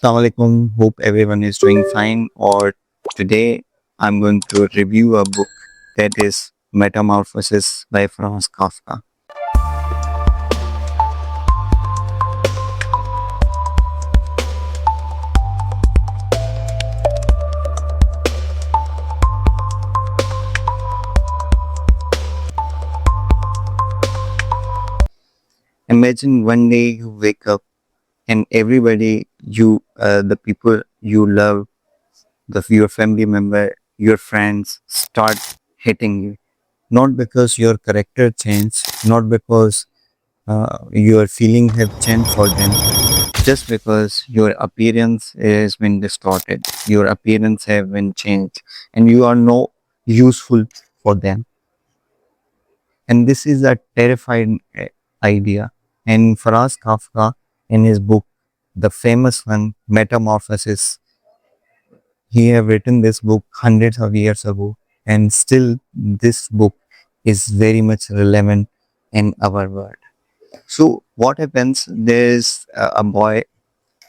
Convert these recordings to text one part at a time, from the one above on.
Assalamu alaikum. Hope everyone is doing fine. Or today I'm going to review a book that is Metamorphosis by Franz Kafka. Imagine one day you wake up and the people you love, your family member, your friends start hating you. Not because your character changed, not because your feeling have changed for them, just because your appearance has been distorted, your appearance have been changed, and you are no useful for them. And this is a terrifying idea. And Franz Kafka, in his book, the famous one, Metamorphosis, he have written this book hundreds of years ago, and still this book is very much relevant in our world. So what happens? There's a boy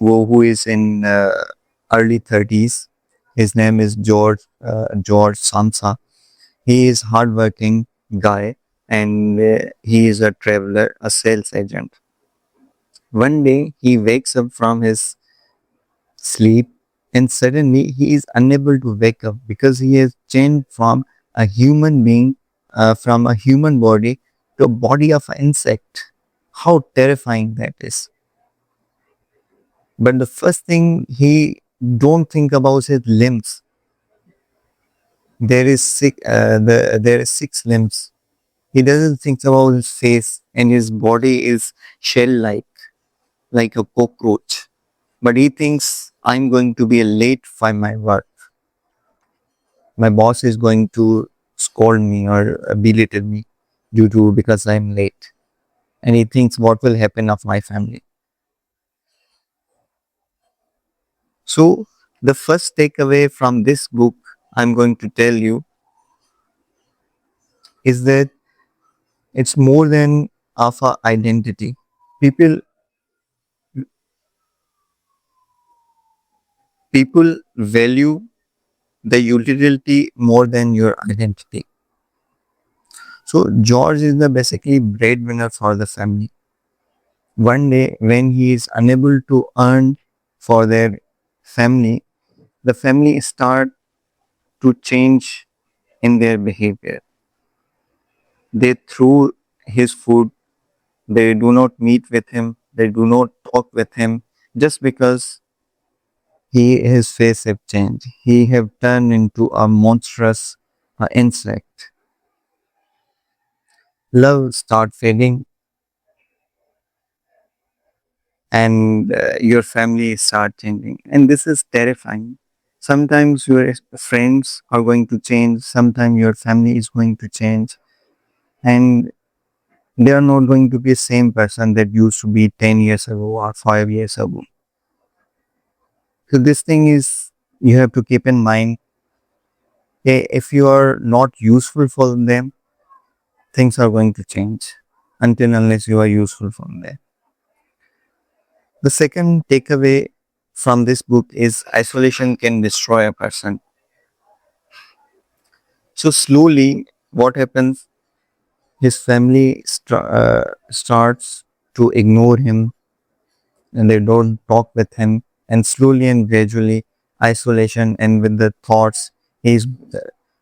who is in early 30s. His name is George Samsa. He is hardworking guy, and he is a traveler, a sales agent. One day he wakes up from his sleep, and suddenly he is unable to wake up because he has changed from a human being, from a human body to a body of an insect. How terrifying that is! But the first thing he don't think about his limbs. There is six limbs. He doesn't think about his face, and his body is shell-like, like a cockroach. But he thinks, I'm going to be late for my work. My boss is going to scold me or belittle me because I'm late. And he thinks, what will happen of my family? So the first takeaway from this book I'm going to tell you is that it's more than of our identity. People people value the utility more than your identity. So George is the basically breadwinner for the family. One day when he is unable to earn for their family, the family start to change in their behavior. They throw his food, they do not meet with him, they do not talk with him just because his face have changed. He have turned into a monstrous insect. Love start fading, and your family start changing. And this is terrifying. Sometimes your friends are going to change, sometimes your family is going to change, and they are not going to be the same person that used to be 10 years ago or 5 years ago. So this thing is, you have to keep in mind, if you are not useful for them, things are going to change until unless you are useful for them. The second takeaway from this book is isolation can destroy a person. So slowly, what happens? His family starts to ignore him, and they don't talk with him. And slowly and gradually, isolation and with the thoughts, he's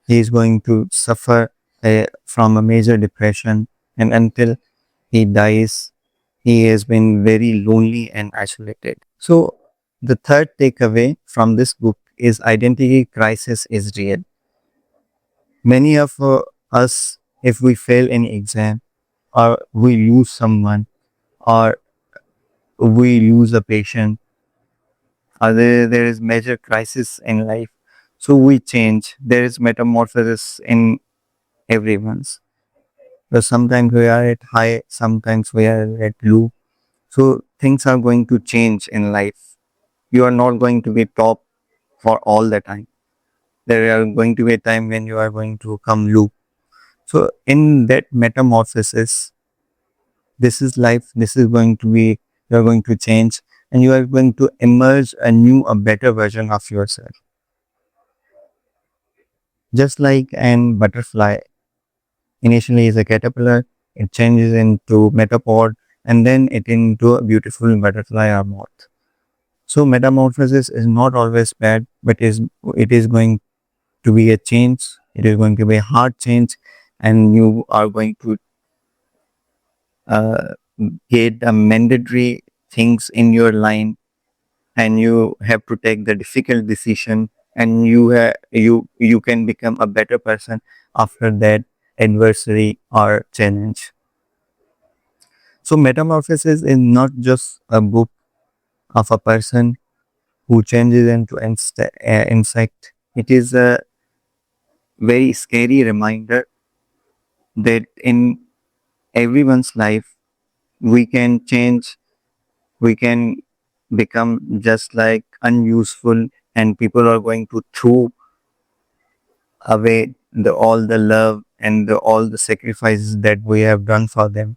he's going to suffer from a major depression, and until he dies, he has been very lonely and isolated. So the third takeaway from this book is identity crisis is real. Many of us, if we fail any exam, or we lose someone, or we lose a patient, or there is major crisis in life, so we change. There is metamorphosis in everyone's. So sometimes we are at high, sometimes we are at low. So things are going to change in life. You are not going to be top for all the time. There are going to be a time when you are going to come low. So in that metamorphosis, this is life. This is going to be, you are going to change, and you are going to emerge a new, a better version of yourself. Just like an butterfly initially is a caterpillar, it changes into metapod, and then it into a beautiful butterfly or moth. So metamorphosis is not always bad, but it is going to be a change. It is going to be a hard change, and you are going to uh, get a mandatory things in your line, and you have to take the difficult decision, and you can become a better person after that adversary or challenge. So metamorphosis is not just a book of a person who changes into insect. It is a very scary reminder that in everyone's life we can change, we can become just like unuseful, and people are going to throw away all the love and all the sacrifices that we have done for them,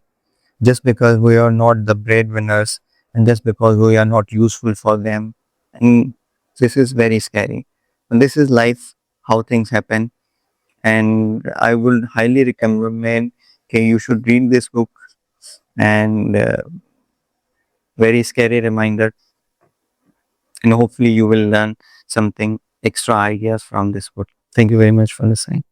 just because we are not the breadwinners, and just because we are not useful for them. And this is very scary. And this is life, how things happen. And I would highly recommend, okay, you should read this book, and very scary reminder, and hopefully you will learn something extra ideas from this book. Thank you very much for listening.